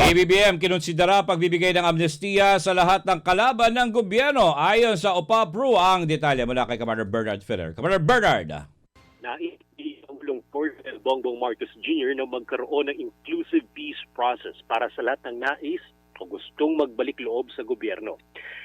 PBBM kinonsidera pagbibigay ng amnestiya sa lahat ng kalaban ng gobyerno ayon sa OPAPRO. Ang detalye mula kay Commander Bernard Filler. Commander Bernard. Nais ang Colonel Bongbong Marcos Jr. na magkaroon ng inclusive peace process para sa lahat ng nais o gustong magbalik loob sa gobyerno.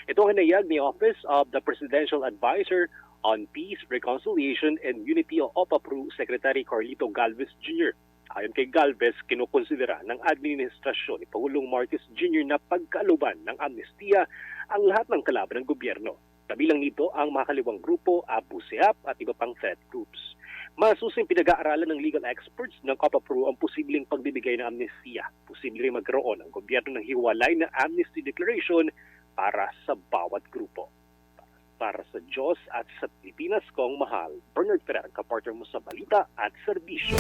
Ito ang hinayag ni Office of the Presidential Advisor on Peace, Reconciliation and Unity o OPAPRO Secretary Carlito Galvez Jr. Ayon kay Galvez, kinukonsidera ng administrasyon ni Pangulong Marcos Jr. na pagkaaluban ng amnestiya ang lahat ng kalaban ng gobyerno. Kabilang nito ang mga kaliwang grupo, Abu Sayyaf at iba pang threat groups. Masusing pinag-aaralan ng legal experts ng OPAPRO ang posibleng pagbibigay ng amnestiya. Posibleng magkaroon ang gobyerno ng hiwalay na amnesty declaration para sa bawat grupo. Para sa Diyos at sa Pilipinas kong mahal, Bernard Ferrer, kapartner mo sa balita at serbisyo.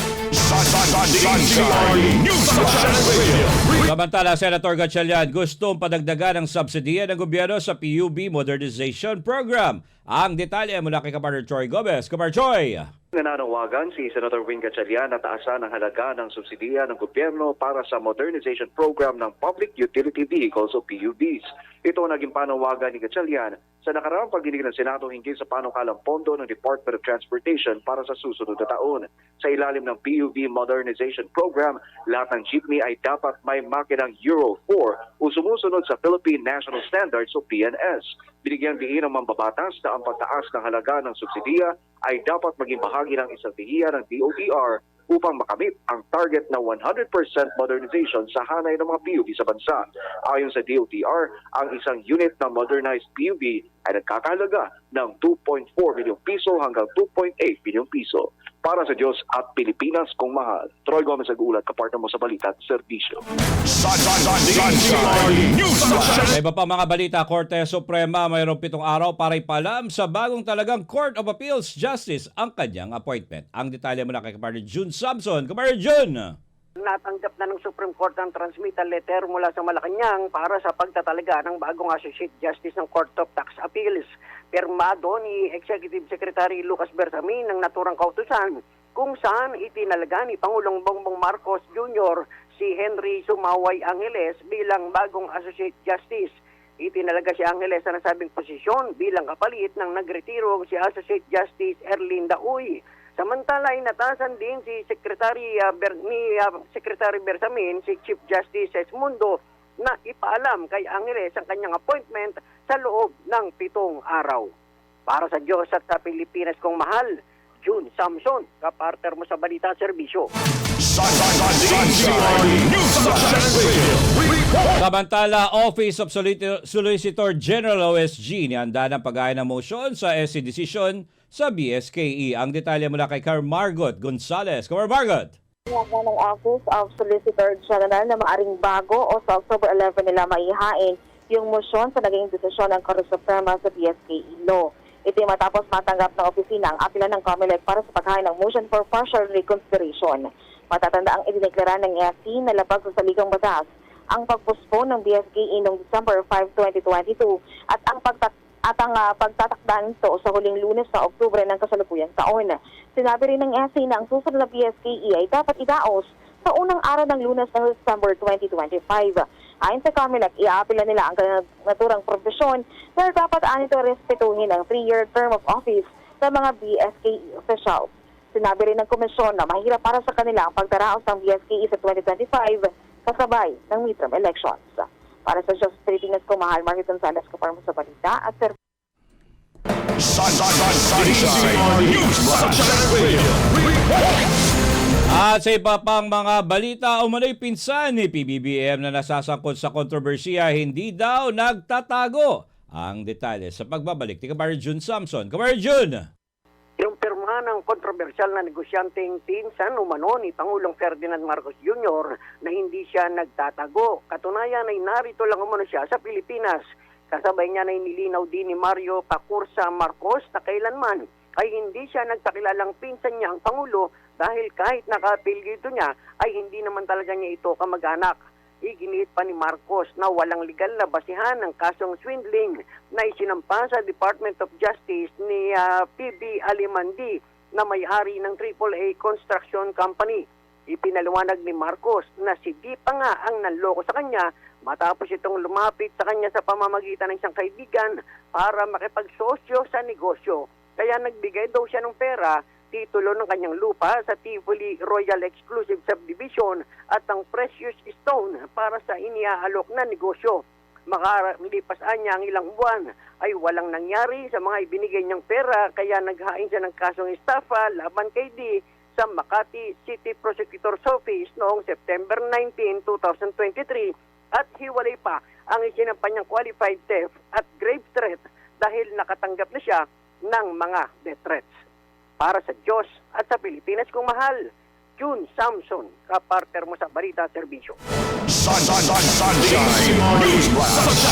Samantala, Senator Gatchalian gustong padagdagan ng subsidiya ng gobyerno sa PUB Modernization Program. Ang detalye mula kay Kapartner Troy Gomez. Kapartner Troy! Nananawagan si Senator Wing Gatchalian na taasan ang halaga ng subsidiya ng gobyerno para sa modernization program ng Public Utility Vehicles o PUVs. Ito ang naging panawagan ni Gatchalian sa nakaraang pagdinig ng Senado hinggil sa panukalang pondo ng Department of Transportation para sa susunod na taon. Sa ilalim ng PUV Modernization Program, lahat ng jeepney ay dapat may makinang Euro 4 o sumusunod sa Philippine National Standards o PNS. Binigyang diin ng mambabatas na ang pagtaas ng halaga ng subsidiya ay dapat maging bahagi ng estratehiya ng DOTR upang makamit ang target na 100% modernization sa hanay ng mga PUV sa bansa. Ayon sa DOTR, ang isang unit na modernized PUV ay nagkakahalaga ng 2.4 milyong piso hanggang 2.8 milyong piso. Para sa Diyos at Pilipinas kong mahal, Troy Gomez nag-uulat, kapartner mo sa balita at serbisyo. Sa iba pa mga balita, Korte Suprema mayroong 7 araw para ipalam sa bagong talagang Court of Appeals Justice ang kanyang appointment. Ang detalye mula kay Kapartner June Samson. Kapartner June! Natanggap na ng Supreme Court ang transmittal letter mula sa Malacanang para sa pagtatalaga ng bagong Associate Justice ng Court of Tax Appeals. Pirmado ni Executive Secretary Lucas Bersamin ng naturang kautusan kung saan itinalaga ni Pangulong Bongbong Marcos Jr. si Henry Sumaway Angeles bilang bagong Associate Justice. Itinalaga si Angeles sa nasabing posisyon bilang kapalit ng nagretiro si Associate Justice Erlinda Uy. Samantala, inatasan din si Secretary Bersamin, si Chief Justice Esmundo, na ipaalam kay Angeles ang kanyang appointment sa loob ng 7 araw. Para sa Diyos at sa Pilipinas kong mahal, June Samson, kapartner mo sa Balita Serbisyo. Samantala, Office of Solicitor General OSG nihanda ng pag-ayon ng motion sa SC decision sa BSKE. Ang detalye mula kay Margot Gonzales. Margot! Niyagda ng Office of Solicitor General na maaring bago o sa October 11 nila maihain yung motion sa naging desisyon ng Korte Suprema sa BSKE law. Ito ay matapos matanggap ng opisina ang apela ng COMELEC para sa paghain ng motion for partial reconsideration. Matatanda ang idineklara ng EFC na labag sa saligang batas ang pagpospone ng BSKE noong December 5, 2022 at ang pagtatakdaan nito sa huling Lunes sa Oktubre ng kasalukuyang taon. Sinabi rin ng EFC na ang susunod na BSKE ay dapat idaos sa unang araw ng Lunes ng December 2025. Ayon sa COMELEC, iaapila nila ang naturang profesyon pero dapat anito respetuhin ang 3-year term of office sa mga BSKE officials. Sinabi rin ng komisyon na mahirap para sa kanila ang pagdaraos ng BSKE sa 2025 kasabay ng midterm elections. Para sa Diyos Pilipinas ko, mahal, Margaret Gonzalez, kapartner mo sa balita at At sa iba pang mga balita, umano'y pinsan ni PBBM na nasasangkot sa kontrobersiya, hindi daw nagtatago. Ang detalye sa pagbabalik ni Kapartner June Samson. Kapartner June! Yung pirma ng kontrobersyal na negosyanteng pinsan umano ni Pangulong Ferdinand Marcos Jr. na hindi siya nagtatago. Katunayan ay narito lang umano siya sa Pilipinas. Kasabay niya na inilinaw din ni Mario Pacursa Marcos na kailanman ay hindi siya nagpakilalang pinsan niya ang Pangulo dahil kahit nakapilgito niya ay hindi naman talaga niya ito kamag-anak. Iginiit pa ni Marcos na walang legal na basihan ng kasong swindling na isinampa sa Department of Justice ni PB Alimandi na may-ari ng AAA Construction Company. Ipinaliwanag ni Marcos na si Di pa nga ang nanloko sa kanya matapos itong lumapit sa kanya sa pamamagitan ng isang kaibigan para makipagsosyo sa negosyo. Kaya nagbigay daw siya ng pera, titulo ng kanyang lupa sa Tivoli Royal Exclusive Subdivision at ang precious stone para sa iniaalok na negosyo. Makalipas niya ang ilang buwan ay walang nangyari sa mga ibinigay niyang pera kaya naghain siya ng kasong estafa laban kay Di sa Makati City Prosecutor's Office noong September 19, 2023 at hiwalay pa ang isinampa niyang qualified theft at grave threat dahil nakatanggap na siya ng mga death threats. Para sa Diyos at sa Pilipinas kong mahal, June Samson, kapartner mo sa Balita Serbisyo.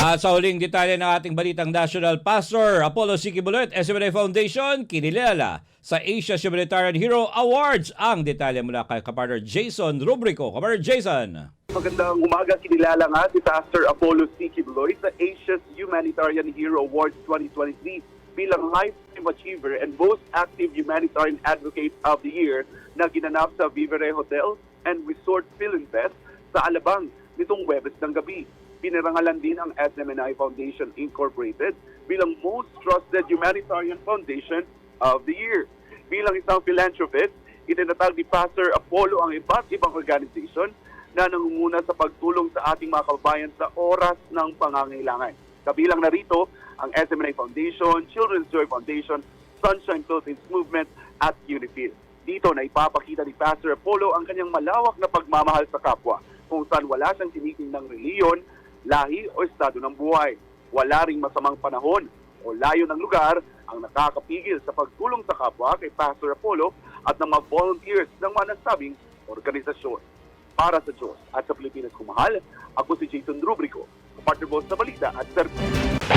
At sa huling detalye ng ating balitang national, Pastor Apollo C. Kibuloy at SMNI Foundation kinilala sa Asia Humanitarian Hero Awards. Ang detalye mula kay kapartner Jason Rubrico. Kapartner Jason. Magandang umaga, kinilala nga si Pastor Apollo C. Kibuloy sa Asia's Humanitarian Hero Awards 2023 bilang Lifetime Achiever and Most Active Humanitarian Advocate of the Year na ginanap sa Vivere Hotel and Resort Philinfest sa Alabang nitong Huwebes ng gabi. Pinarangalan din ang SMNI Foundation Incorporated bilang Most Trusted Humanitarian Foundation of the Year. Bilang isang philanthropist, itinatag ni Pastor Apollo ang iba't ibang organization na nangunguna sa pagtulong sa ating mga kababayan sa oras ng pangangailangan. Kabilang na rito ang SMNI Foundation, Children's Joy Foundation, Sunshine Philippines Movement at Unifil. Dito na ipapakita ni Pastor Apollo ang kanyang malawak na pagmamahal sa kapwa kung saan wala siyang tinitingnang reliyon, lahi o estado ng buhay. Wala ring masamang panahon o layo ng lugar ang nakakapigil sa pagtulong sa kapwa kay Pastor Apollo at ng mga volunteers ng mga nasabing organisasyon. Para sa Diyos at sa Pilipinas kung mahal, ako si Jason Rubrico, partner mo sa Balita at Serbisyo.